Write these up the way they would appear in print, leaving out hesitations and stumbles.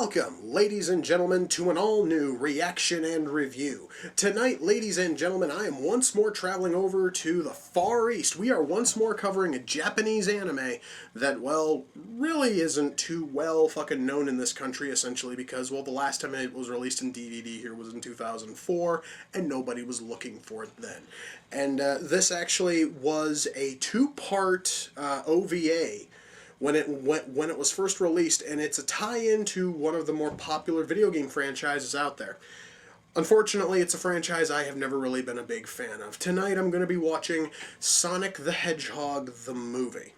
Welcome, ladies and gentlemen, to an all-new reaction and review. Tonight, ladies and gentlemen, I am once more traveling over to the Far East. We are once more covering a Japanese anime that, well, really isn't too well fucking known in this country, essentially, because, well, the last time it was released in DVD here was in 2004, and nobody was looking for it then. And this actually was a two-part OVA when it was first released, and it's a tie-in to one of the more popular video game franchises out there. Unfortunately, it's a franchise I have never really been a big fan of. Tonight I'm going to be watching Sonic the Hedgehog, the movie.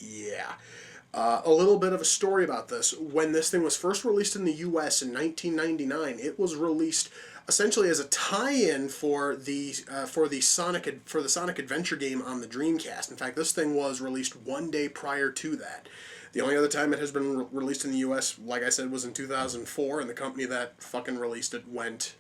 Yeah. A little bit of a story about this. When this thing was first released in the US in 1999, it was released essentially as a tie-in for the Sonic Adventure game on the Dreamcast. In fact, this thing was released one day prior to that. The only other time it has been released in the US, like I said, was in 2004, and the company that fucking released it went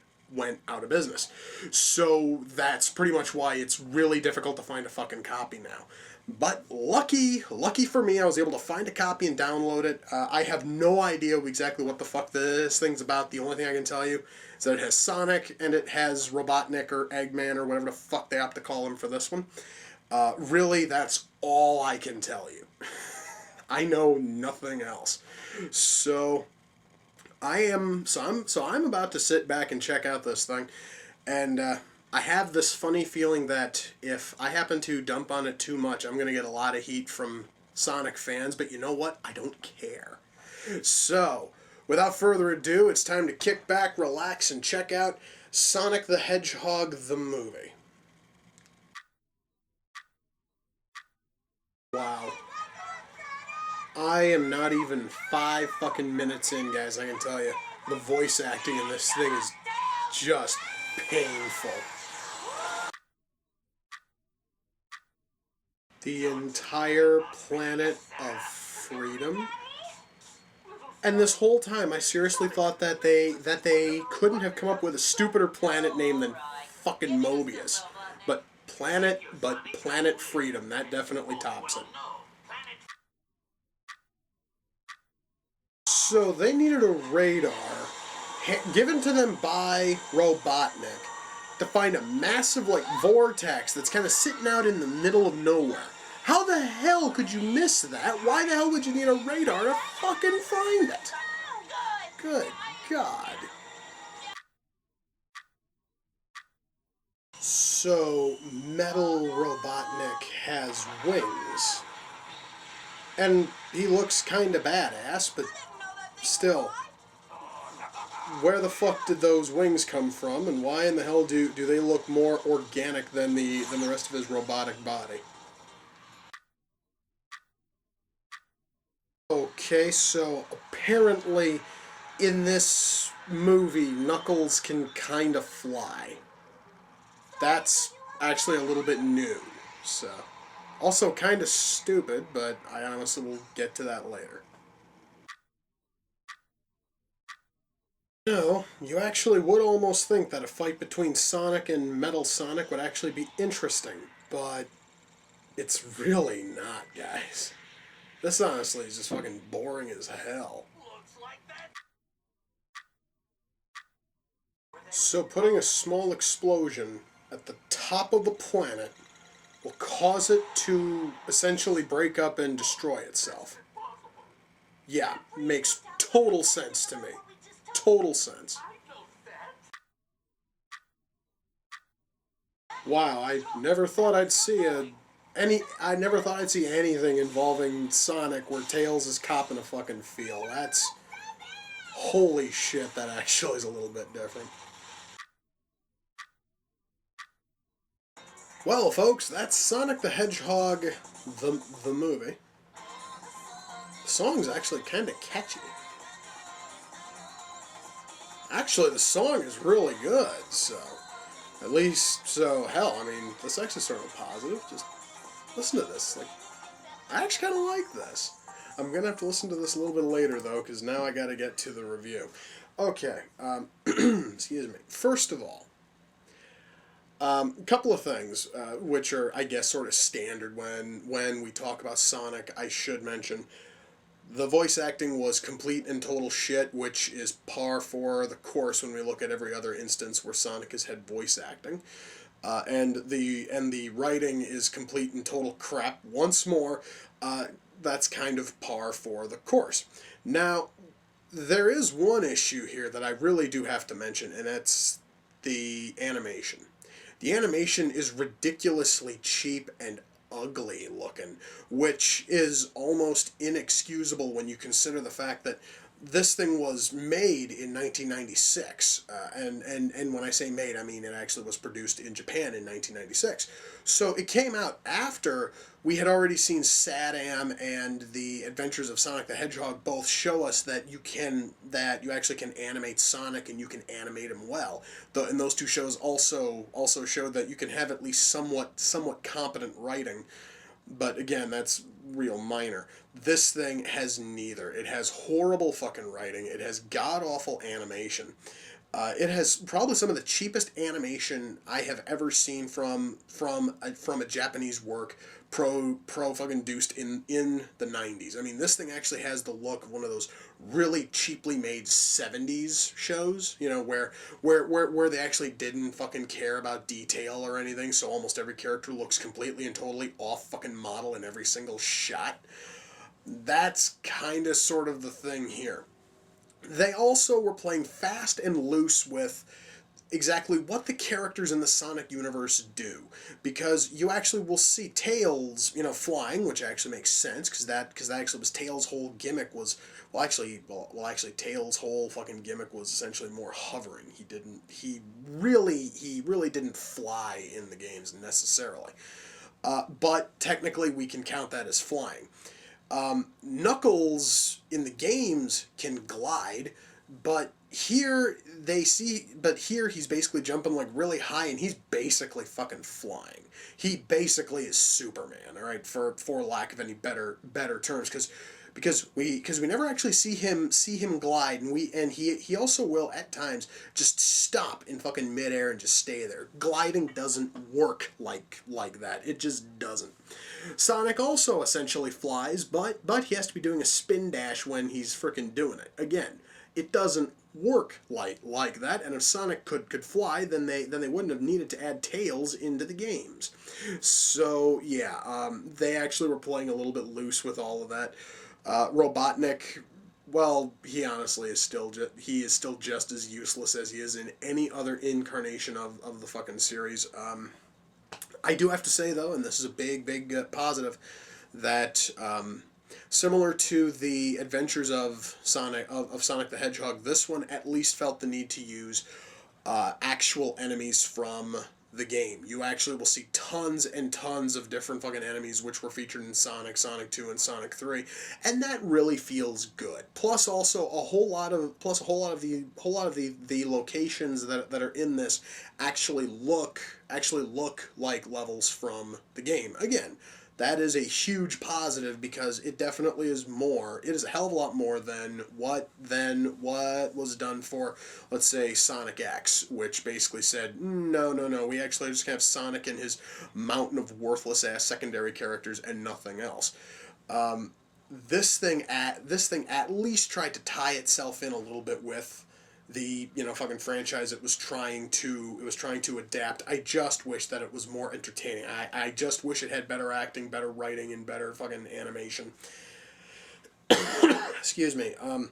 out of business. So that's pretty much why it's really difficult to find a fucking copy now. But lucky for me, I was able to find a copy and download it. I have no idea exactly what the fuck this thing's about. The only thing I can tell you is that it has Sonic and it has Robotnik or Eggman or whatever the fuck they have to call him for this one. Really, that's all I can tell you. I know nothing else. So I'm about to sit back and check out this thing, and I have this funny feeling that if I happen to dump on it too much, I'm going to get a lot of heat from Sonic fans, but you know what? I don't care. So, without further ado, it's time to kick back, relax, and check out Sonic the Hedgehog, the movie. Wow. I am not even 5 fucking minutes in, guys, I can tell you. The voice acting in this thing is just painful. The entire planet of freedom. And this whole time, I seriously thought that they couldn't have come up with a stupider planet name than fucking Mobius. But Planet Freedom, that definitely tops it. So they needed a radar given to them by Robotnik to find a massive, like, vortex that's kind of sitting out in the middle of nowhere. How the hell could you miss that? Why the hell would you need a radar to fucking find it? Good God. So, Metal Robotnik has wings. And he looks kinda badass, but still. Where the fuck did those wings come from, and why in the hell do they look more organic than the rest of his robotic body? Okay, so apparently in this movie, Knuckles can kind of fly. That's actually a little bit new, so. Also kind of stupid, but I honestly will get to that later. No, you actually would almost think that a fight between Sonic and Metal Sonic would actually be interesting, but it's really not, guys. This honestly is just fucking boring as hell. So putting a small explosion at the top of the planet will cause it to essentially break up and destroy itself. Yeah, makes total sense to me. Total sense. Wow, I never thought I'd see anything involving Sonic where Tails is copping a fucking feel. That's holy shit, that actually is a little bit different. Well, folks, that's Sonic the Hedgehog, the movie. The song's actually kind of catchy. Actually, the song is really good, so at least, so hell, I mean, this actually sort of positive. Just listen to this. Like, I actually kind of like this. I'm gonna have to listen to this a little bit later though, because now I got to get to the review. Okay, excuse me. First of all, a couple of things which are, I guess, sort of standard when we talk about Sonic. I should mention The voice acting was complete and total shit, which is par for the course when we look at every other instance where Sonic has had voice acting. And the writing is complete and total crap. Once more, that's kind of par for the course. Now, there is one issue here that I really do have to mention, and that's the animation. The animation is ridiculously cheap and ugly looking, which is almost inexcusable when you consider the fact that this thing was made in 1996, and when I say made, I mean it actually was produced in Japan in 1996. So it came out after we had already seen Sadam and the Adventures of Sonic the Hedgehog both show us that you actually can animate Sonic and you can animate him well. And those two shows also showed that you can have at least somewhat competent writing. But again, that's real minor. This thing has neither. It has horrible fucking writing. It has god awful animation. It has probably some of the cheapest animation I have ever seen from a Japanese work pro fucking deuced in the 90s. I mean, this thing actually has the look of one of those really cheaply made 70s shows, you know, where they actually didn't fucking care about detail or anything, so almost every character looks completely and totally off fucking model in every single shot. That's kind of sort of the thing here. They also were playing fast and loose with exactly what the characters in the Sonic universe do, because you actually will see Tails, you know, flying, which actually makes sense because that actually was Tails' whole gimmick was actually Tails' whole fucking gimmick was essentially more hovering. He really didn't fly in the games necessarily, but technically we can count that as flying. Knuckles in the games can glide, but here he's basically jumping like really high and he's basically fucking flying. He basically is Superman, all right, for lack of any better terms, because we never actually see him glide, and he also will at times just stop in fucking midair and just stay there. Gliding doesn't work like that. It just doesn't. Sonic also essentially flies, but he has to be doing a spin dash when he's frickin' doing it. Again, it doesn't work like that, and if Sonic could fly, then they wouldn't have needed to add Tails into the games. So yeah, they actually were playing a little bit loose with all of that. Robotnik, well, he honestly is still just as useless as he is in any other incarnation of the fucking series. I do have to say though, and this is a big positive, that similar to the Adventures of Sonic the Hedgehog, this one at least felt the need to use actual enemies from the game. You actually will see tons and tons of different fucking enemies which were featured in Sonic 2, and Sonic 3, and that really feels good. Plus also a whole lot of the locations that are in this actually look like levels from the game. Again, that is a huge positive because it definitely is more. It is a hell of a lot more than what was done for, let's say, Sonic X, which basically said, no, we actually just have Sonic and his mountain of worthless ass secondary characters and nothing else. This thing at least tried to tie itself in a little bit with the fucking franchise it was trying to adapt. I just wish that it was more entertaining. I just wish it had better acting, better writing, and better fucking animation. Excuse me. I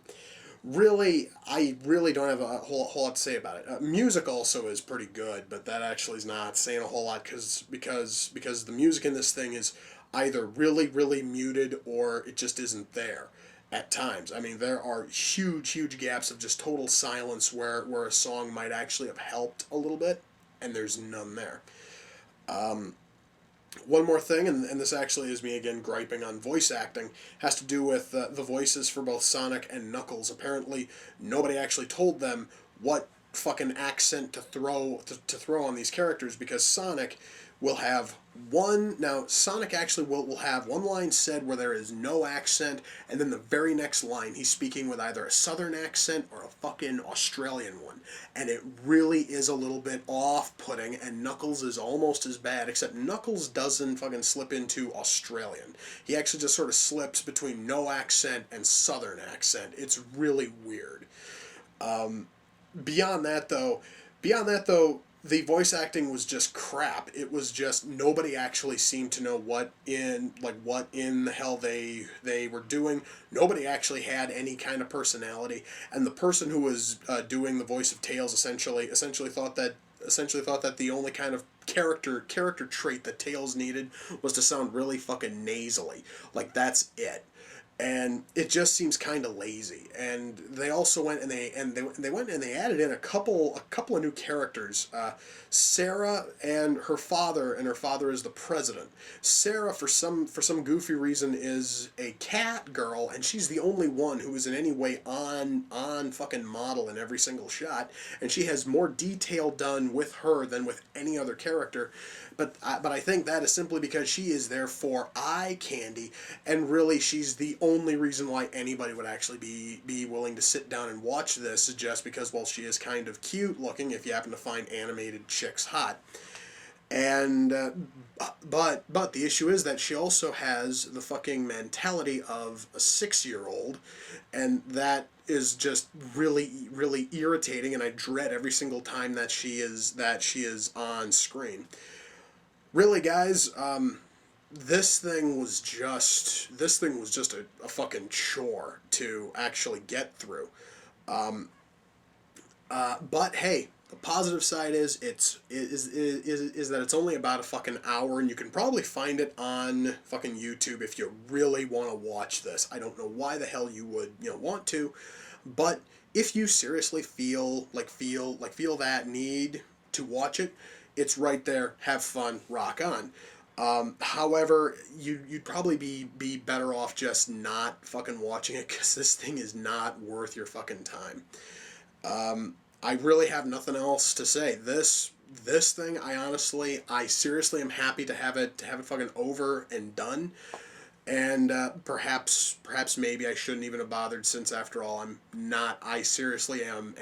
really don't have a whole lot to say about it. Music also is pretty good, but that actually is not saying a whole lot because the music in this thing is either really muted or it just isn't there at times. I mean, there are huge gaps of just total silence where a song might actually have helped a little bit, and there's none there. One more thing, and this actually is me again griping on voice acting, has to do with the voices for both Sonic and Knuckles. Apparently, nobody actually told them what fucking accent to throw on these characters, because Sonic will have one. Now, Sonic actually will have one line said where there is no accent, and then the very next line he's speaking with either a southern accent or a fucking Australian one. And it really is a little bit off-putting, and Knuckles is almost as bad, except Knuckles doesn't fucking slip into Australian. He actually just sort of slips between no accent and southern accent. It's really weird. Beyond that, though, the voice acting was just crap. It was just nobody actually seemed to know what in the hell they were doing. Nobody actually had any kind of personality, and the person who was doing the voice of Tails essentially thought that the only kind of character trait that Tails needed was to sound really fucking nasally. Like, that's it. And it just seems kind of lazy. And they also went and they added in a couple of new characters. Sarah and her father is the president. Sarah, for some goofy reason, is a cat girl, and she's the only one who is in any way on fucking model in every single shot, and she has more detail done with her than with any other character. But I think that is simply because she is there for eye candy, and really she's the only reason why anybody would actually be willing to sit down and watch this, just because, well, she is kind of cute looking if you happen to find animated chicks hot. And but the issue is that she also has the fucking mentality of a 6-year-old, and that is just really, really irritating, and I dread every single time that she is on screen. Really, guys, this thing was just a fucking chore to actually get through. But hey, the positive side is that it's only about a fucking hour, and you can probably find it on fucking YouTube if you really want to watch this. I don't know why the hell you would want to, but if you seriously feel that need to watch it, it's right there. Have fun. Rock on. However, you'd probably be better off just not fucking watching it, because this thing is not worth your fucking time. I really have nothing else to say. This thing, I seriously am happy to have it fucking over and done. And perhaps maybe I shouldn't even have bothered, since after all I seriously am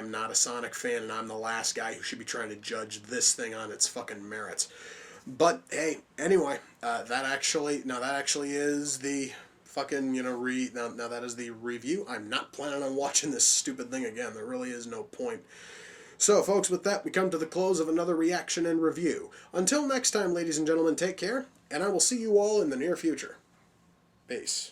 not a Sonic fan, and I'm the last guy who should be trying to judge this thing on its fucking merits. But hey, anyway, that actually is the fucking now that is the review. I'm not planning on watching this stupid thing again. There really is no point. So, folks, with that, we come to the close of another reaction and review. Until next time, ladies and gentlemen, take care, and I will see you all in the near future. Peace.